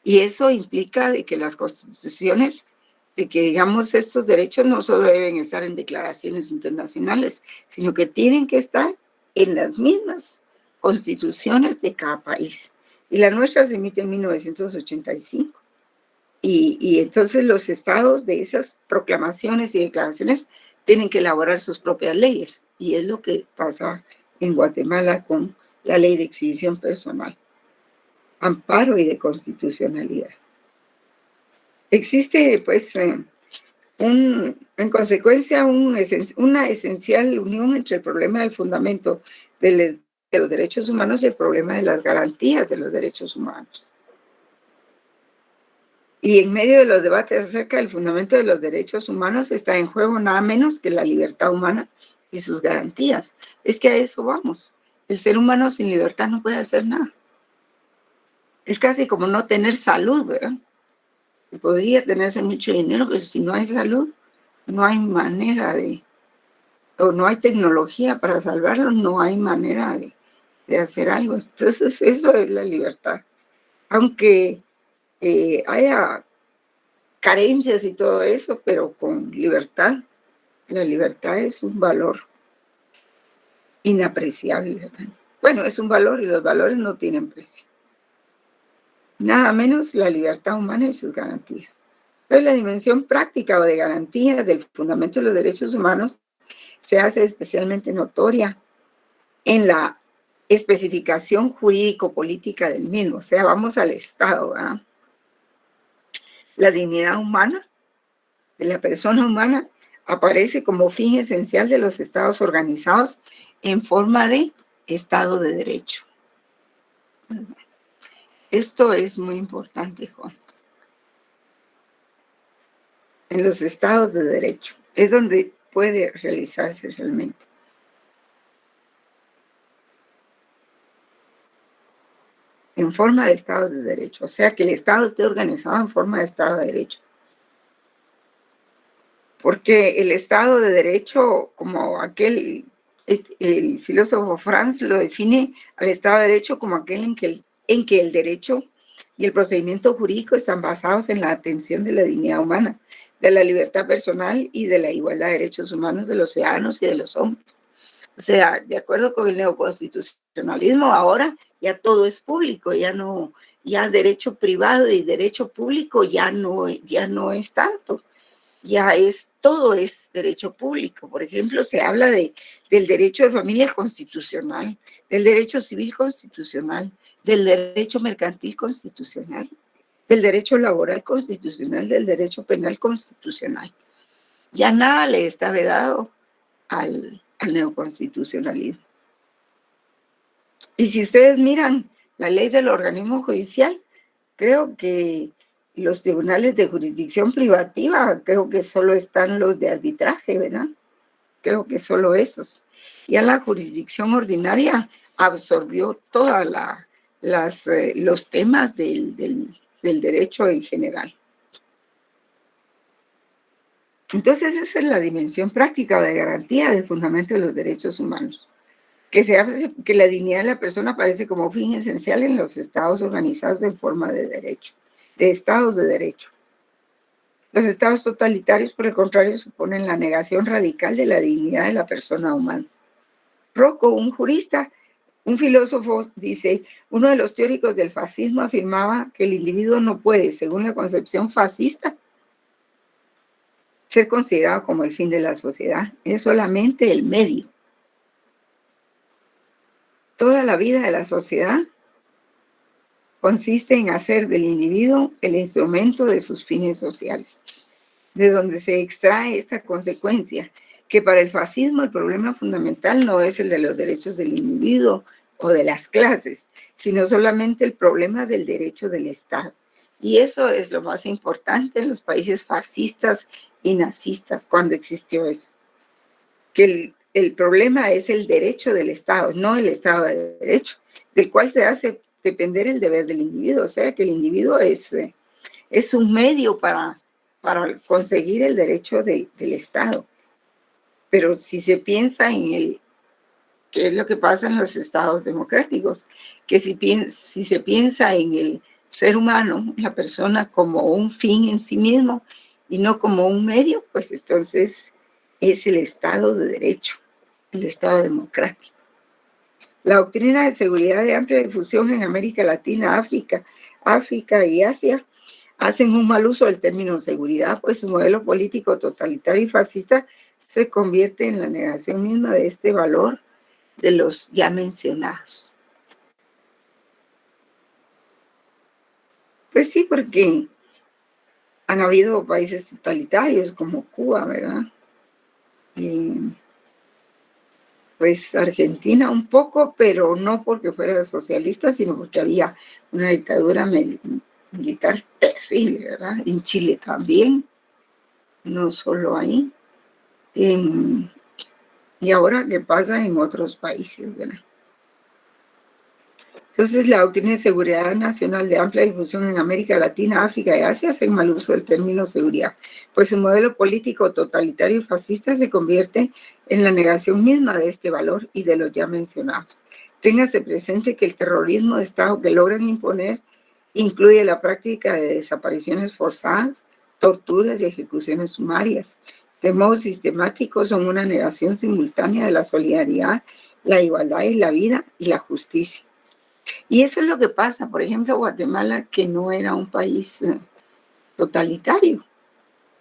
Y eso implica de que las constituciones, de que digamos estos derechos no solo deben estar en declaraciones internacionales, sino que tienen que estar en las mismas constituciones de cada país. Y la nuestra se emite en 1985. Y entonces los estados de esas proclamaciones y declaraciones tienen que elaborar sus propias leyes. Y es lo que pasa en Guatemala con la ley de exhibición personal, amparo y de constitucionalidad. Existe, pues, en consecuencia, una esencial unión entre el problema del fundamento de los derechos humanos y el problema de las garantías de los derechos humanos. Y en medio de los debates acerca del fundamento de los derechos humanos está en juego nada menos que la libertad humana y sus garantías. Es que a eso vamos. El ser humano sin libertad no puede hacer nada. Es casi como no tener salud, ¿verdad? Podría tenerse mucho dinero, pero si no hay salud, no hay manera o no hay tecnología para salvarlo, no hay manera de hacer algo. Entonces, eso es la libertad. Aunque haya carencias y todo eso, pero con libertad. La libertad es un valor. inapreciable, ¿verdad? Bueno, es un valor y los valores no tienen precio. Nada menos la libertad humana y sus garantías. Entonces, la dimensión práctica o de garantía del fundamento de los derechos humanos se hace especialmente notoria en la especificación jurídico-política del mismo. O sea, vamos al Estado, ¿verdad? La dignidad humana de la persona humana aparece como fin esencial de los estados organizados en forma de Estado de Derecho. Esto es muy importante, jóvenes. En los estados de derecho es donde puede realizarse realmente. En forma de estados de derecho, o sea, que el Estado esté organizado en forma de Estado de Derecho. Porque el Estado de Derecho, como el filósofo Franz lo define al Estado de Derecho como aquel en que el derecho y el procedimiento jurídico están basados en la atención de la dignidad humana, de la libertad personal y de la igualdad de derechos humanos de los ciudadanos y de los hombres. O sea, de acuerdo con el neoconstitucionalismo, ahora ya todo es público, ya derecho privado y derecho público ya no es tanto. Todo es derecho público. Por ejemplo, se habla del derecho de familia constitucional, del derecho civil constitucional, del derecho mercantil constitucional, del derecho laboral constitucional, del derecho penal constitucional. Ya nada le está vedado al neoconstitucionalismo. Y si ustedes miran la ley del organismo judicial, creo que los tribunales de jurisdicción privativa, creo que solo están los de arbitraje, ¿verdad? Creo que solo esos. Ya la jurisdicción ordinaria absorbió todos los temas del derecho en general. Entonces, esa es la dimensión práctica o de garantía del fundamento de los derechos humanos. Que la dignidad de la persona aparece como fin esencial en los estados organizados en forma de derecho, de estados de derecho. Los estados totalitarios, por el contrario, suponen la negación radical de la dignidad de la persona humana. Rocco, un jurista, un filósofo, dice, uno de los teóricos del fascismo afirmaba que el individuo no puede, según la concepción fascista, ser considerado como el fin de la sociedad, es solamente el medio. Toda la vida de la sociedad consiste en hacer del individuo el instrumento de sus fines sociales, de donde se extrae esta consecuencia, que para el fascismo el problema fundamental no es el de los derechos del individuo o de las clases, sino solamente el problema del derecho del Estado. Y eso es lo más importante en los países fascistas y nazistas, cuando existió eso, que el problema es el derecho del Estado, no el Estado de Derecho, del cual se hace depender el deber del individuo. O sea, que el individuo es un medio para conseguir el derecho del Estado. Pero si se piensa en qué es lo que pasa en los estados democráticos, que si se piensa en el ser humano, la persona, como un fin en sí mismo y no como un medio, pues entonces es el Estado de Derecho, el Estado democrático. La doctrina de seguridad de amplia difusión en América Latina, África y Asia hacen un mal uso del término seguridad, pues su modelo político totalitario y fascista se convierte en la negación misma de este valor de los ya mencionados. Pues sí, porque han habido países totalitarios como Cuba, ¿verdad? Pues Argentina un poco, pero no porque fuera socialista, sino porque había una dictadura militar terrible, ¿verdad? En Chile también, no solo ahí. Y ahora, ¿qué pasa en otros países, verdad? Entonces, la doctrina de seguridad nacional de amplia difusión en América Latina, África y Asia hace mal uso del término seguridad, pues su modelo político totalitario y fascista se convierte en la negación misma de este valor y de los ya mencionados. Téngase presente que el terrorismo de Estado que logran imponer incluye la práctica de desapariciones forzadas, torturas y ejecuciones sumarias. De modo sistemático son una negación simultánea de la solidaridad la igualdad y la vida y la justicia. Y eso es lo que pasa, por ejemplo, Guatemala, que no era un país totalitario,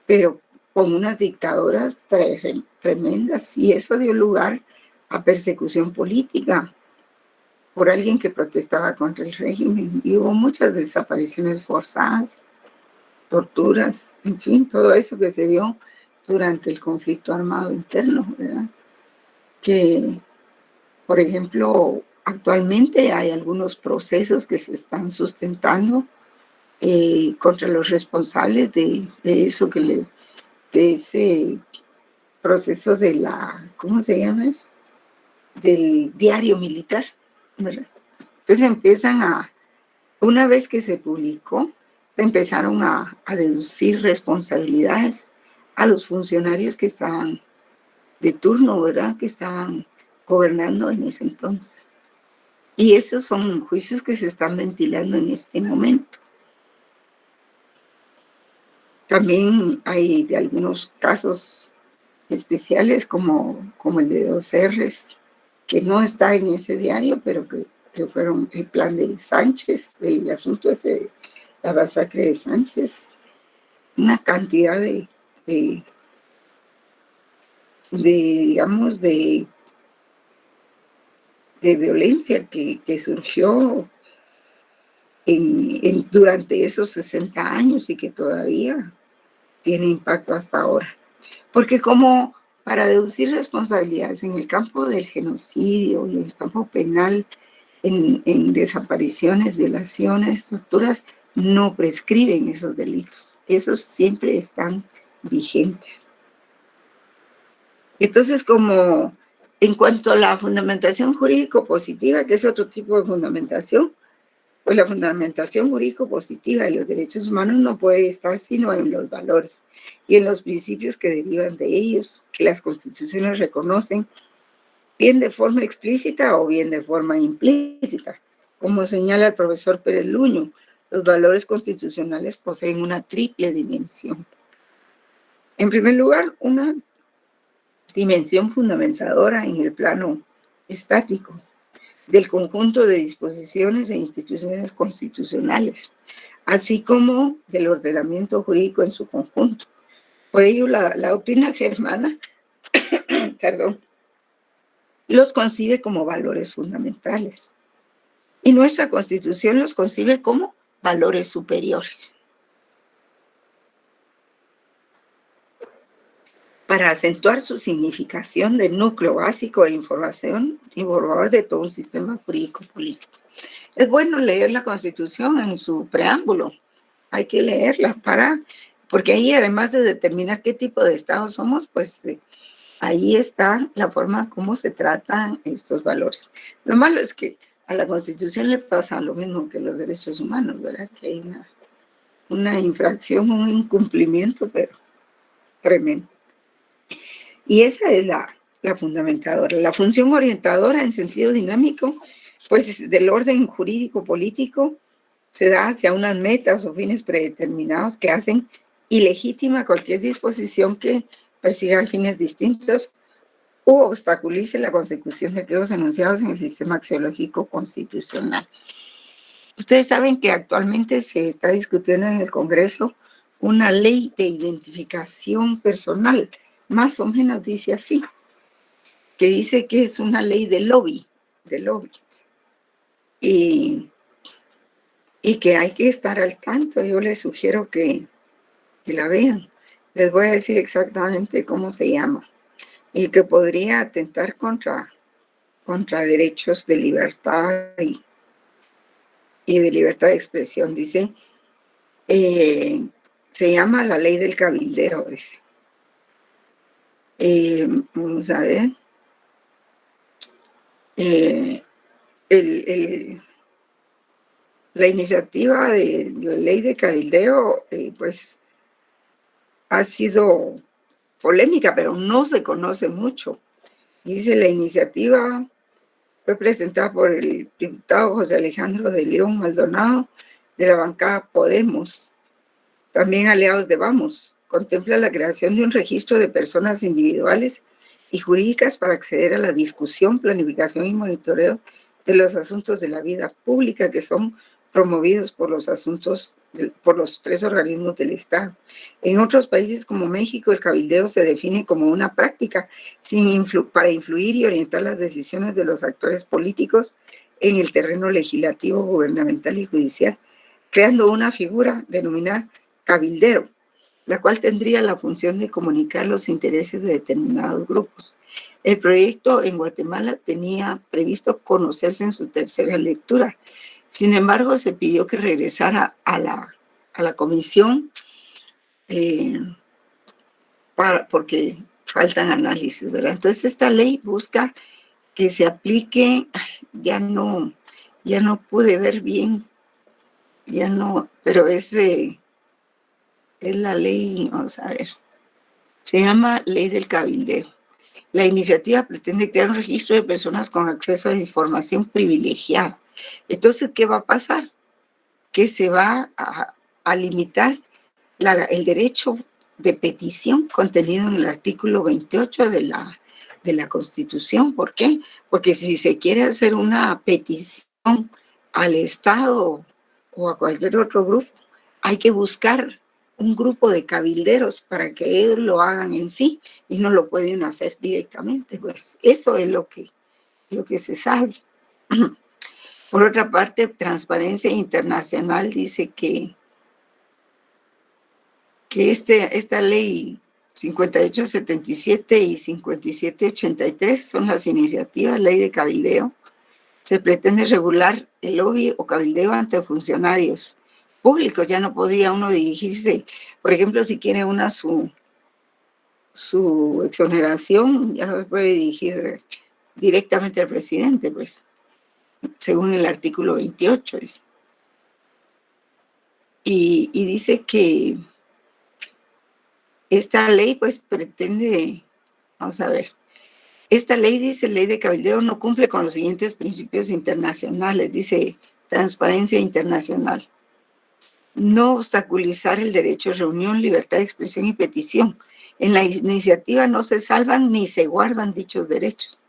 pero con unas dictaduras tremendas, y eso dio lugar a persecución política por alguien que protestaba contra el régimen, y hubo muchas desapariciones forzadas, torturas, en fin, todo eso que se dio durante el conflicto armado interno, ¿verdad? Que, por ejemplo, actualmente hay algunos procesos que se están sustentando contra los responsables de eso de ese proceso de la, ¿cómo se llama eso? Del diario militar, ¿verdad? Entonces una vez que se publicó, empezaron a deducir responsabilidades a los funcionarios que estaban de turno, ¿verdad? Que estaban gobernando en ese entonces. Y esos son juicios que se están ventilando en este momento. También hay de algunos casos especiales como el de 2Rs, que no está en ese diario, pero que fueron el plan de Sánchez, el asunto ese, la masacre de Sánchez, una cantidad digamos, de violencia que surgió durante esos 60 años y que todavía tiene impacto hasta ahora. Porque como para deducir responsabilidades en el campo del genocidio y en el campo penal, en desapariciones, violaciones, torturas, no prescriben esos delitos. Esos siempre están vigentes. Entonces, como en cuanto a la fundamentación jurídico-positiva, que es otro tipo de fundamentación, pues la fundamentación jurídico-positiva de los derechos humanos no puede estar sino en los valores y en los principios que derivan de ellos, que las constituciones reconocen, bien de forma explícita o bien de forma implícita. Como señala el profesor Pérez Luño, los valores constitucionales poseen una triple dimensión. En primer lugar, una dimensión fundamentadora en el plano estático del conjunto de disposiciones e instituciones constitucionales, así como del ordenamiento jurídico en su conjunto. Por ello, la doctrina germana los concibe como valores fundamentales y nuestra Constitución los concibe como valores superiores. Para acentuar su significación de núcleo básico de información y formador de todo un sistema jurídico político. Es bueno leer la Constitución en su preámbulo. Hay que leerla porque ahí, además de determinar qué tipo de Estado somos, pues ahí está la forma como se tratan estos valores. Lo malo es que a la Constitución le pasa lo mismo que los derechos humanos, ¿verdad? Que hay una infracción, un incumplimiento, pero tremendo. Y esa es la fundamentadora. La función orientadora en sentido dinámico, pues del orden jurídico-político, se da hacia unas metas o fines predeterminados que hacen ilegítima cualquier disposición que persiga fines distintos u obstaculice la consecución de aquellos enunciados en el sistema axiológico constitucional. Ustedes saben que actualmente se está discutiendo en el Congreso una ley de identificación personal, más o menos dice así, que dice que es una ley de lobby, y que hay que estar al tanto. Yo les sugiero que la vean. Les voy a decir exactamente cómo se llama y que podría atentar contra derechos de libertad y de libertad de expresión. Dice, se llama la ley del cabildeo, dice. Vamos a ver. La iniciativa de la ley de cabildeo, pues, ha sido polémica, pero no se conoce mucho. Dice, la iniciativa fue presentada por el diputado José Alejandro de León Maldonado de la bancada Podemos, también aliados de Vamos. Contempla la creación de un registro de personas individuales y jurídicas para acceder a la discusión, planificación y monitoreo de los asuntos de la vida pública que son promovidos por por los tres organismos del Estado. En otros países como México, el cabildeo se define como una práctica para influir y orientar las decisiones de los actores políticos en el terreno legislativo, gubernamental y judicial, creando una figura denominada cabildero, la cual tendría la función de comunicar los intereses de determinados grupos. El proyecto en Guatemala tenía previsto conocerse en su tercera lectura. Sin embargo, se pidió que regresara a la comisión porque faltan análisis, ¿verdad? Entonces, esta ley busca que se aplique, ya no pude ver bien, pero es la ley, vamos a ver, se llama Ley del Cabildeo. La iniciativa pretende crear un registro de personas con acceso a información privilegiada. Entonces, ¿qué va a pasar? Que se va a limitar el derecho de petición contenido en el artículo 28 de la Constitución. ¿Por qué? Porque si se quiere hacer una petición al Estado o a cualquier otro grupo, hay que buscar un grupo de cabilderos para que ellos lo hagan en sí y no lo pueden hacer directamente. Pues eso es lo que se sabe. Por otra parte, Transparencia Internacional dice que esta ley 5877 y 5783 son las iniciativas ley de cabildeo. Se pretende regular el lobby o cabildeo ante funcionarios públicos. Ya no podía uno dirigirse, por ejemplo, si quiere una su exoneración, ya no se puede dirigir directamente al presidente, pues, según el artículo 28. Y dice que esta ley, pues, pretende, vamos a ver, esta ley dice, ley de cabildeo no cumple con los siguientes principios internacionales, dice Transparencia Internacional. No obstaculizar el derecho a reunión, libertad de expresión y petición. En la iniciativa no se salvan ni se guardan dichos derechos.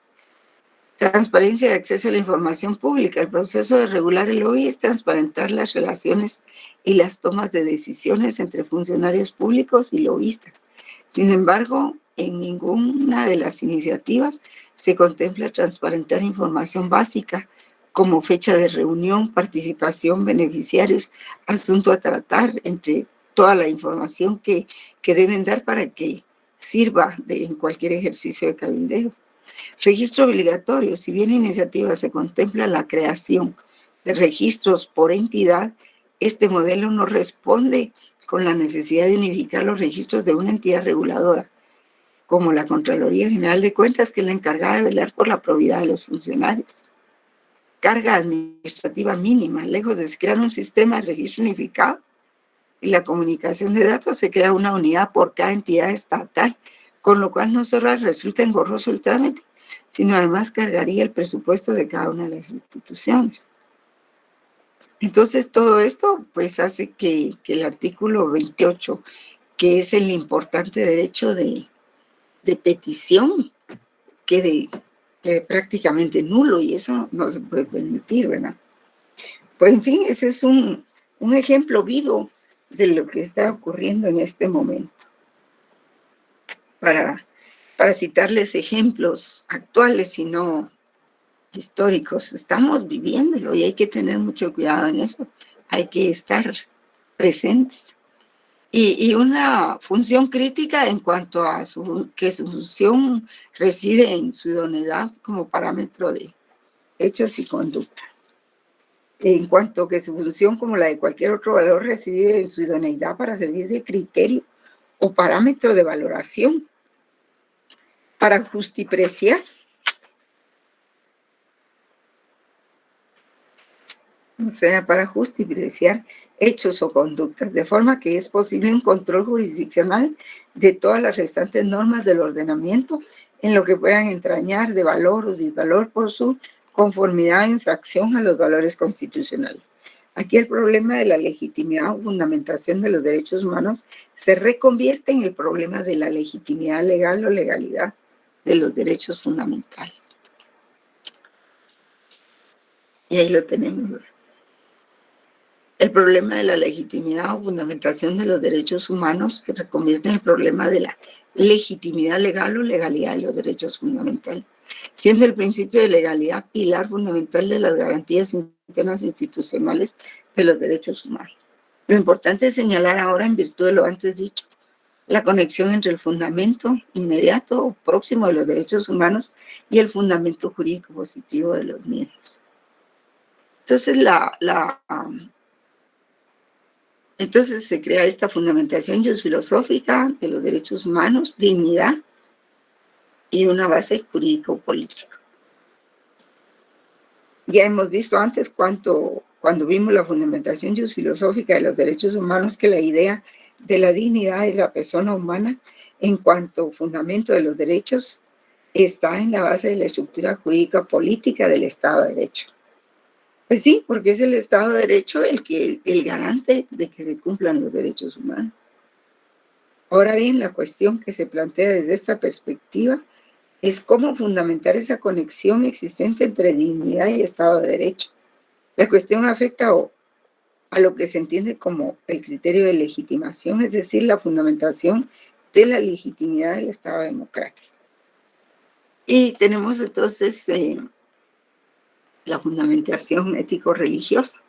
Transparencia de acceso a la información pública. El proceso de regular el lobby es transparentar las relaciones y las tomas de decisiones entre funcionarios públicos y lobistas. Sin embargo, en ninguna de las iniciativas se contempla transparentar información básica como fecha de reunión, participación, beneficiarios, asunto a tratar, entre toda la información que deben dar para que sirva en cualquier ejercicio de cabildeo. Registro obligatorio. Si bien en iniciativa se contempla la creación de registros por entidad, este modelo no responde con la necesidad de unificar los registros de una entidad reguladora, como la Contraloría General de Cuentas, que es la encargada de velar por la probidad de los funcionarios. Carga administrativa mínima. Lejos de crear un sistema de registro unificado y la comunicación de datos, se crea una unidad por cada entidad estatal, con lo cual no solo resulta engorroso el trámite, sino además cargaría el presupuesto de cada una de las instituciones. Entonces, todo esto pues hace que el artículo 28, que es el importante derecho de petición, quede prácticamente nulo, y eso no se puede permitir, ¿verdad? Pues en fin, ese es un ejemplo vivo de lo que está ocurriendo en este momento. Para citarles ejemplos actuales y no históricos, estamos viviéndolo y hay que tener mucho cuidado en eso, hay que estar presentes. Y una función crítica en cuanto a que su función reside en su idoneidad como parámetro de hechos y conducta. En cuanto a que su función, como la de cualquier otro valor, reside en su idoneidad para servir de criterio o parámetro de valoración, para justipreciar. O sea, para justipreciar hechos o conductas, de forma que es posible un control jurisdiccional de todas las restantes normas del ordenamiento en lo que puedan entrañar de valor o disvalor por su conformidad o infracción a los valores constitucionales. Aquí el problema de la legitimidad o fundamentación de los derechos humanos se reconvierte en el problema de la legitimidad legal o legalidad de los derechos fundamentales. Y ahí lo tenemos. El problema de la legitimidad o fundamentación de los derechos humanos se reconvierte en el problema de la legitimidad legal o legalidad de los derechos fundamentales, siendo el principio de legalidad pilar fundamental de las garantías internas institucionales de los derechos humanos. Lo importante es señalar ahora, en virtud de lo antes dicho, la conexión entre el fundamento inmediato o próximo de los derechos humanos y el fundamento jurídico positivo de los mismos. Entonces, entonces se crea esta fundamentación filosófica de los derechos humanos, dignidad y una base jurídico-política. Ya hemos visto antes cuando vimos la fundamentación filosófica de los derechos humanos que la idea de la dignidad de la persona humana en cuanto fundamento de los derechos está en la base de la estructura jurídica política del Estado de Derecho. Pues sí, porque es el Estado de Derecho el garante de que se cumplan los derechos humanos. Ahora bien, la cuestión que se plantea desde esta perspectiva es cómo fundamentar esa conexión existente entre dignidad y Estado de Derecho. La cuestión afecta a lo que se entiende como el criterio de legitimación, es decir, la fundamentación de la legitimidad del Estado democrático. Y tenemos entonces la fundamentación ético-religiosa.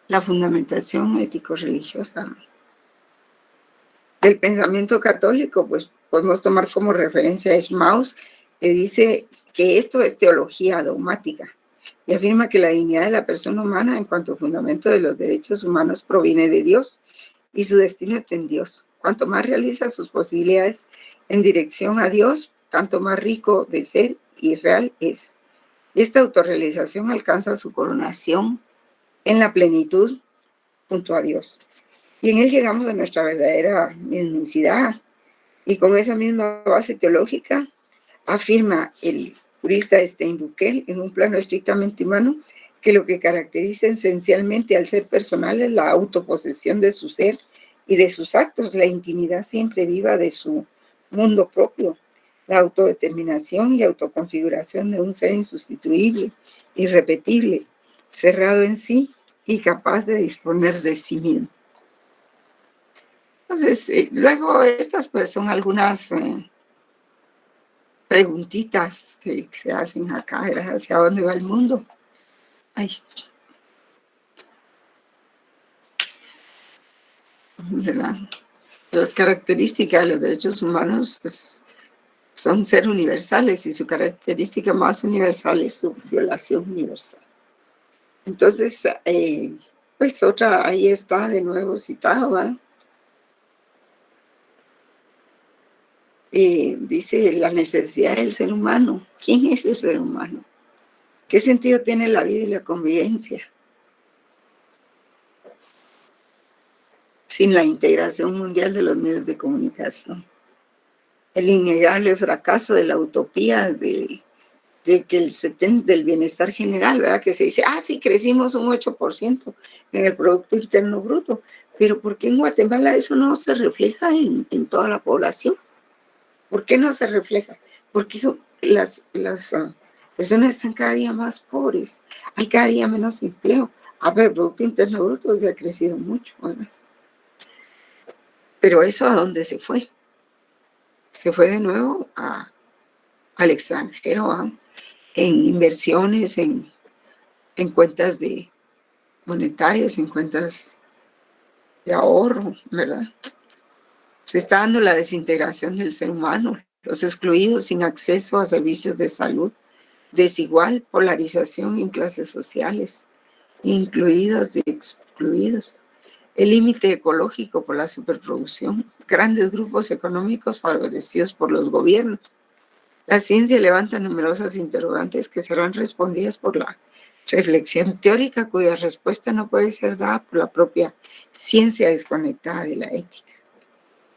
La fundamentación ético-religiosa del pensamiento católico, pues podemos tomar como referencia a Schmaus, que dice que esto es teología dogmática y afirma que la dignidad de la persona humana en cuanto fundamento de los derechos humanos proviene de Dios y su destino está en Dios. Cuanto más realiza sus posibilidades en dirección a Dios, tanto más rico de ser y real es. Esta autorrealización alcanza su coronación en la plenitud junto a Dios. Y en él llegamos a nuestra verdadera mismicidad. Y con esa misma base teológica afirma el jurista Steinbuckel en un plano estrictamente humano que lo que caracteriza esencialmente al ser personal es la autoposesión de su ser y de sus actos, la intimidad siempre viva de su mundo propio, la autodeterminación y autoconfiguración de un ser insustituible, irrepetible, cerrado en sí y capaz de disponer de sí mismo. Entonces, luego estas pues son algunas preguntitas que se hacen acá, ¿hacia dónde va el mundo? Ay. ¿Verdad? Las características de los derechos humanos pues, son ser universales y su característica más universal es su violación universal. Entonces, pues otra, ahí está de nuevo citado, ¿verdad? Dice la necesidad del ser humano. ¿Quién es el ser humano? ¿Qué sentido tiene la vida y la convivencia sin la integración mundial de los medios de comunicación? El innegable fracaso de la utopía de que del bienestar general, ¿verdad? Que se dice, sí, crecimos un 8% en el Producto Interno Bruto, pero ¿por qué en Guatemala eso no se refleja en toda la población? ¿Por qué no se refleja? Porque las personas están cada día más pobres, hay cada día menos empleo. Pero el Producto Interno Bruto ya ha crecido mucho, ¿verdad? Pero eso ¿a dónde se fue? Se fue de nuevo al extranjero, en inversiones, en cuentas monetarias, en cuentas de ahorro, ¿verdad? Se está dando la desintegración del ser humano, los excluidos sin acceso a servicios de salud, desigual polarización en clases sociales, incluidos y excluidos, el límite ecológico por la superproducción, grandes grupos económicos favorecidos por los gobiernos. La ciencia levanta numerosas interrogantes que serán respondidas por la reflexión teórica, cuya respuesta no puede ser dada por la propia ciencia desconectada de la ética.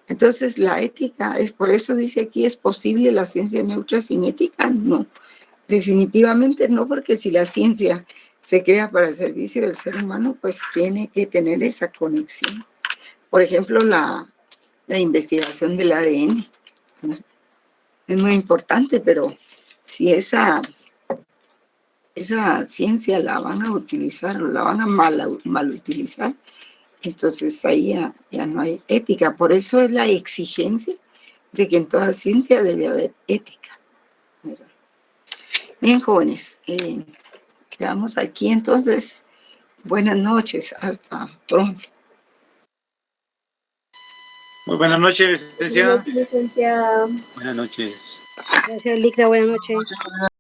Entonces, la ética, por eso dice aquí, ¿es posible la ciencia neutra sin ética? No, definitivamente no, porque si la ciencia se crea para el servicio del ser humano, pues tiene que tener esa conexión. Por ejemplo, la investigación del ADN, ¿no? Es muy importante, pero si esa ciencia la van a utilizar o la van a mal utilizar, entonces ahí ya no hay ética. Por eso es la exigencia de que en toda ciencia debe haber ética. Bien, jóvenes, quedamos aquí entonces. Buenas noches, hasta pronto. Muy buenas noches, licenciada. Licenciada. Buenas noches. Gracias, Licra. Buenas noches.